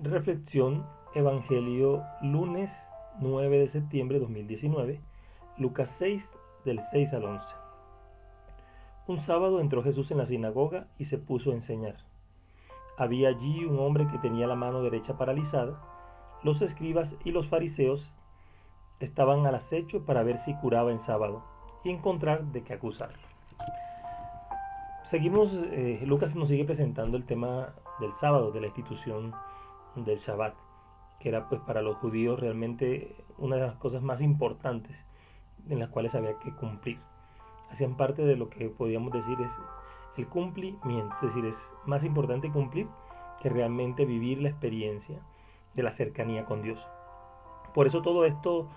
Reflexión, Evangelio, lunes 9 de septiembre de 2019, Lucas 6, del 6 al 11. Un sábado entró Jesús en la sinagoga y se puso a enseñar. Había allí un hombre que tenía la mano derecha paralizada. Los escribas y los fariseos estaban al acecho para ver si curaba en sábado y encontrar de qué acusarlo. Lucas nos sigue presentando el tema del sábado, de la institución del Shabbat, que era pues para los judíos realmente una de las cosas más importantes en las cuales había que cumplir. Hacían parte de lo que podríamos decir es el cumplimiento, es decir, es más importante cumplir que realmente vivir la experiencia de la cercanía con Dios. Por eso todo esto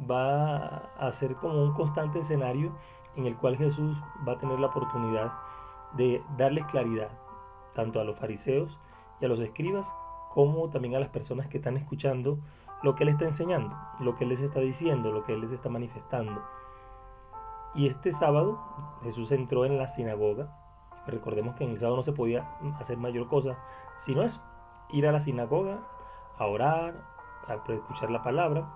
va a ser como un constante escenario en el cual Jesús va a tener la oportunidad de darles claridad tanto a los fariseos y a los escribas como también a las personas que están escuchando lo que Él está enseñando, lo que Él les está diciendo, lo que Él les está manifestando. Y este sábado Jesús entró en la sinagoga. Recordemos que en el sábado no se podía hacer mayor cosa sino eso, ir a la sinagoga a orar, a escuchar la palabra.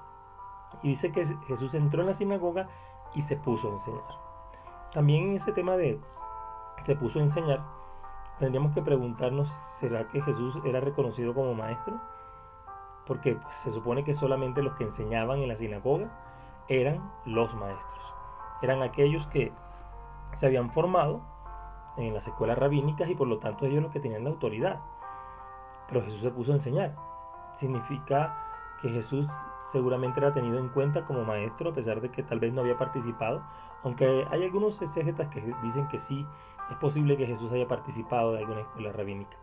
Y dice que Jesús entró en la sinagoga y se puso a enseñar. También en ese tema de se puso a enseñar, tendríamos que preguntarnos, ¿será que Jesús era reconocido como maestro? Porque pues, se supone que solamente los que enseñaban en la sinagoga eran los maestros. Eran aquellos que se habían formado en las escuelas rabínicas y por lo tanto ellos los que tenían la autoridad. Pero Jesús se puso a enseñar. Significa que Jesús seguramente era tenido en cuenta como maestro, a pesar de que tal vez no había participado, aunque hay algunos exégetas que dicen que sí, es posible que Jesús haya participado de alguna escuela rabínica.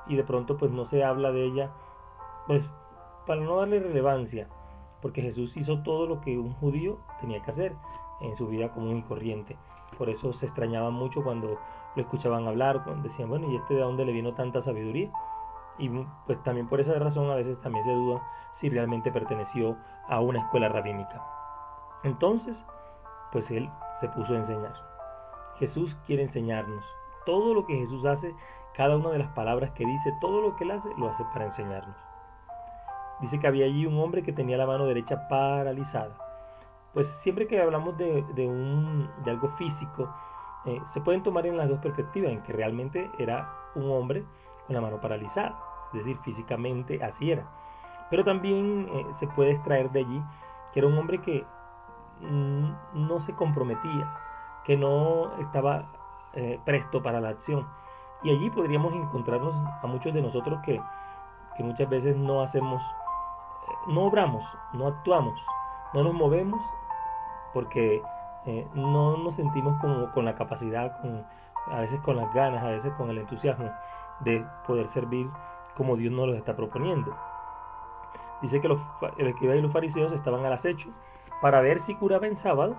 Y de pronto pues no se habla de ella, pues para no darle relevancia, porque Jesús hizo todo lo que un judío tenía que hacer en su vida común y corriente. Por eso se extrañaban mucho cuando lo escuchaban hablar, cuando decían, bueno, ¿y este de dónde le vino tanta sabiduría? Y pues también por esa razón a veces también se duda si realmente perteneció a una escuela rabínica. Entonces, pues él se puso a enseñar. Jesús quiere enseñarnos. Todo lo que Jesús hace, cada una de las palabras que dice, todo lo que él hace, lo hace para enseñarnos. Dice que había allí un hombre que tenía la mano derecha paralizada. Pues siempre que hablamos de algo físico, se pueden tomar en las dos perspectivas, en que realmente era un hombre con la mano paralizada, es decir, físicamente así era. Pero también se puede extraer de allí que era un hombre que no se comprometía, que no estaba presto para la acción. Y allí podríamos encontrarnos a muchos de nosotros que muchas veces no hacemos, no obramos, no actuamos, no nos movemos porque no nos sentimos como con la capacidad, a veces con las ganas, a veces con el entusiasmo de poder servir como Dios nos lo está proponiendo. Dice que los escribas y los fariseos estaban al acecho para ver si curaba en sábado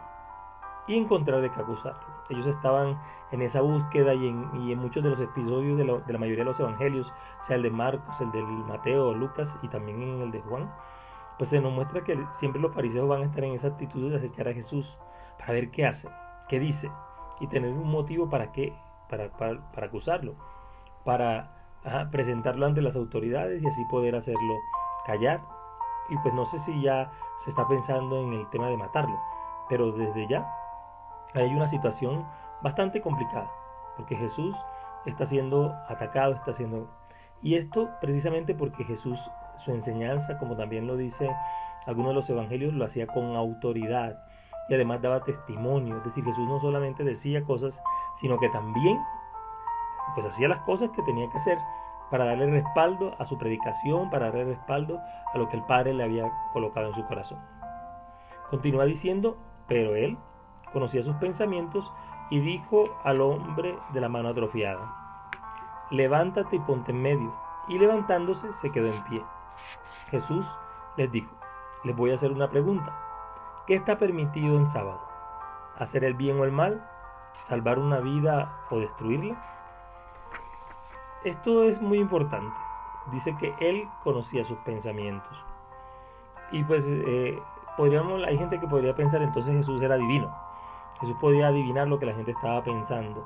y encontrar de qué acusarlo. Ellos estaban en esa búsqueda y en muchos de los episodios de la mayoría de los evangelios, sea el de Marcos, el de Mateo, Lucas y también en el de Juan, pues se nos muestra que siempre los fariseos van a estar en esa actitud de acechar a Jesús para ver qué hace, qué dice y tener un motivo para acusarlo, para presentarlo ante las autoridades y así poder hacerlo callar. Y pues no sé si ya se está pensando en el tema de matarlo, pero desde ya hay una situación bastante complicada, porque Jesús está siendo atacado, y esto precisamente porque Jesús, su enseñanza, como también lo dice algunos de los evangelios, lo hacía con autoridad y además daba testimonio. Es decir, Jesús no solamente decía cosas, sino que también pues hacía las cosas que tenía que hacer para darle respaldo a su predicación, para darle respaldo a lo que el Padre le había colocado en su corazón. Continúa diciendo, pero él conocía sus pensamientos y dijo al hombre de la mano atrofiada, levántate y ponte en medio. Y levantándose se quedó en pie. Jesús les dijo, les voy a hacer una pregunta. ¿Qué está permitido en sábado? ¿Hacer el bien o el mal? ¿Salvar una vida o destruirla? Esto es muy importante. Dice que él conocía sus pensamientos. Y pues hay gente que podría pensar entonces Jesús era divino. Jesús podía adivinar lo que la gente estaba pensando.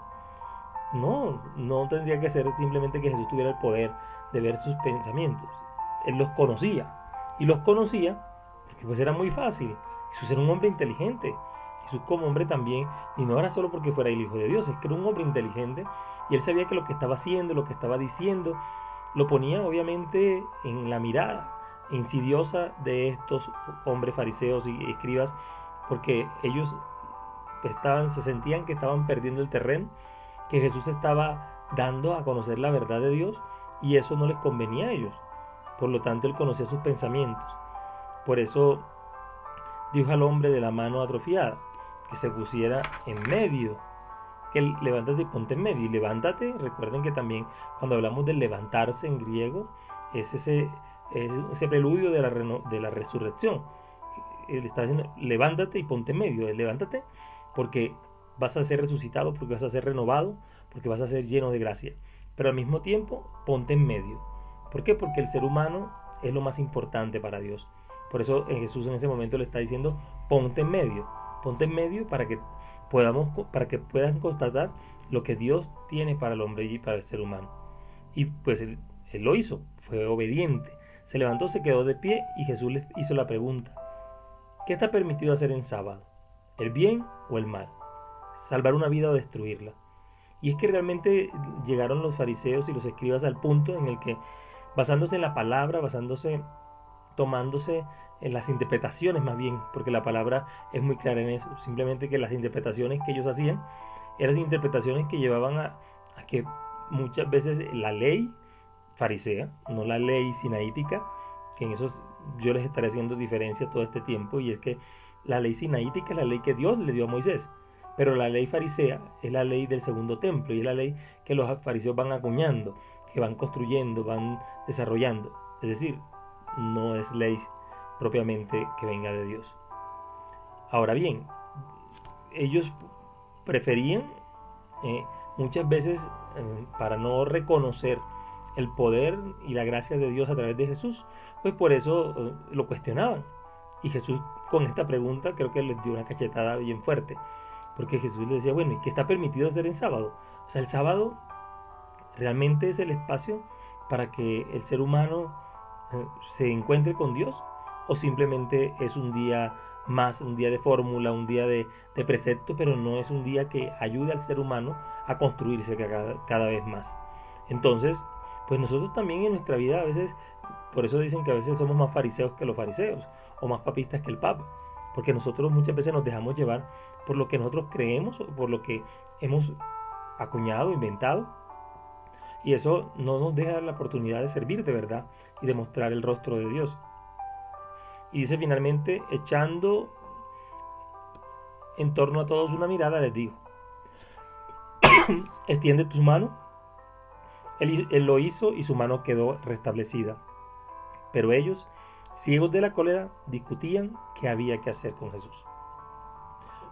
No tendría que ser simplemente que Jesús tuviera el poder de ver sus pensamientos. Él los conocía, y los conocía porque pues era muy fácil. Jesús era un hombre inteligente. Jesús como hombre también, y no era solo porque fuera el Hijo de Dios, es que era un hombre inteligente, y él sabía que lo que estaba haciendo, lo que estaba diciendo, lo ponía obviamente en la mirada insidiosa de estos hombres fariseos y escribas, porque ellos se sentían que estaban perdiendo el terreno, que Jesús estaba dando a conocer la verdad de Dios, y eso no les convenía a ellos. Por lo tanto, él conocía sus pensamientos. Por eso dijo al hombre de la mano atrofiada que se pusiera en medio, que levántate y ponte en medio. Y levántate, recuerden que también cuando hablamos de levantarse en griego, es ese preludio de la resurrección. Él está diciendo, levántate y ponte en medio. Levántate porque vas a ser resucitado, porque vas a ser renovado, porque vas a ser lleno de gracia. Pero al mismo tiempo, ponte en medio. ¿Por qué? Porque el ser humano es lo más importante para Dios. Por eso Jesús en ese momento le está diciendo, ponte en medio para que puedan constatar lo que Dios tiene para el hombre y para el ser humano. Y pues él lo hizo, fue obediente. Se levantó, se quedó de pie y Jesús les hizo la pregunta, ¿qué está permitido hacer en sábado? ¿El bien o el mal? ¿Salvar una vida o destruirla? Y es que realmente llegaron los fariseos y los escribas al punto en el que, basándose en la palabra, tomándose en las interpretaciones más bien, porque la palabra es muy clara en eso, simplemente que las interpretaciones que ellos hacían eran interpretaciones que llevaban a que muchas veces la ley farisea, no la ley sinaítica, que en eso yo les estaré haciendo diferencia todo este tiempo, y es que la ley sinaítica es la ley que Dios le dio a Moisés, pero la ley farisea es la ley del segundo templo, y es la ley que los fariseos van acuñando, que van construyendo, van desarrollando. Es decir, no es ley propiamente que venga de Dios. Ahora bien, ellos preferían muchas veces, para no reconocer el poder y la gracia de Dios a través de Jesús, pues por eso lo cuestionaban. Y Jesús con esta pregunta creo que les dio una cachetada bien fuerte, porque Jesús les decía, bueno, ¿y qué está permitido hacer en sábado? O sea, el sábado realmente es el espacio para que el ser humano se encuentre con Dios, o simplemente es un día más, un día de fórmula, un día de precepto, pero no es un día que ayude al ser humano a construirse cada vez más. Entonces, pues nosotros también en nuestra vida a veces, por eso dicen que a veces somos más fariseos que los fariseos, o más papistas que el papa, porque nosotros muchas veces nos dejamos llevar por lo que nosotros creemos, o por lo que hemos acuñado, inventado, y eso no nos deja la oportunidad de servir de verdad y de mostrar el rostro de Dios. Y dice finalmente, echando en torno a todos una mirada, les dijo, extiende tus manos. Él lo hizo y su mano quedó restablecida. Pero ellos, ciegos de la cólera, discutían qué había que hacer con Jesús.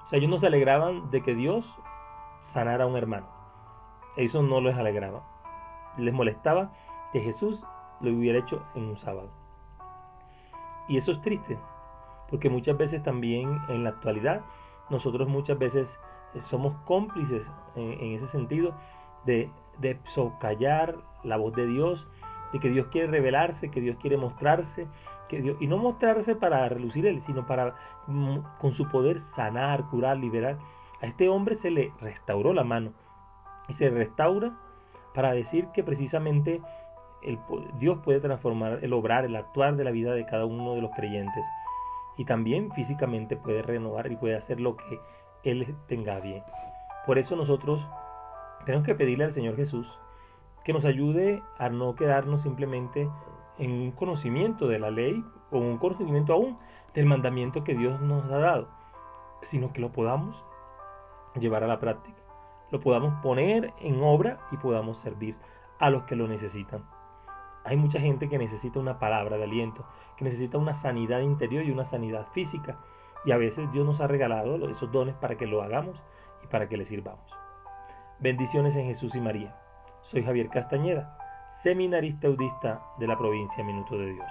O sea, ellos no se alegraban de que Dios sanara a un hermano. Eso no les alegraba. Les molestaba que Jesús lo hubiera hecho en un sábado. Y eso es triste, porque muchas veces también en la actualidad, nosotros muchas veces somos cómplices en ese sentido de socallar la voz de Dios, de que Dios quiere revelarse, que Dios quiere mostrarse, y no mostrarse para relucir Él, sino para con su poder sanar, curar, liberar. A este hombre se le restauró la mano, y se restaura para decir que precisamente Dios puede transformar el obrar, el actuar de la vida de cada uno de los creyentes, y también físicamente puede renovar y puede hacer lo que Él tenga bien. Por eso nosotros tenemos que pedirle al Señor Jesús que nos ayude a no quedarnos simplemente en un conocimiento de la ley o un conocimiento aún del mandamiento que Dios nos ha dado, sino que lo podamos llevar a la práctica, lo podamos poner en obra y podamos servir a los que lo necesitan. Hay mucha gente que necesita una palabra de aliento, que necesita una sanidad interior y una sanidad física, y a veces Dios nos ha regalado esos dones para que lo hagamos y para que le sirvamos. Bendiciones en Jesús y María. Soy Javier Castañeda, seminarista audista de la provincia Minuto de Dios.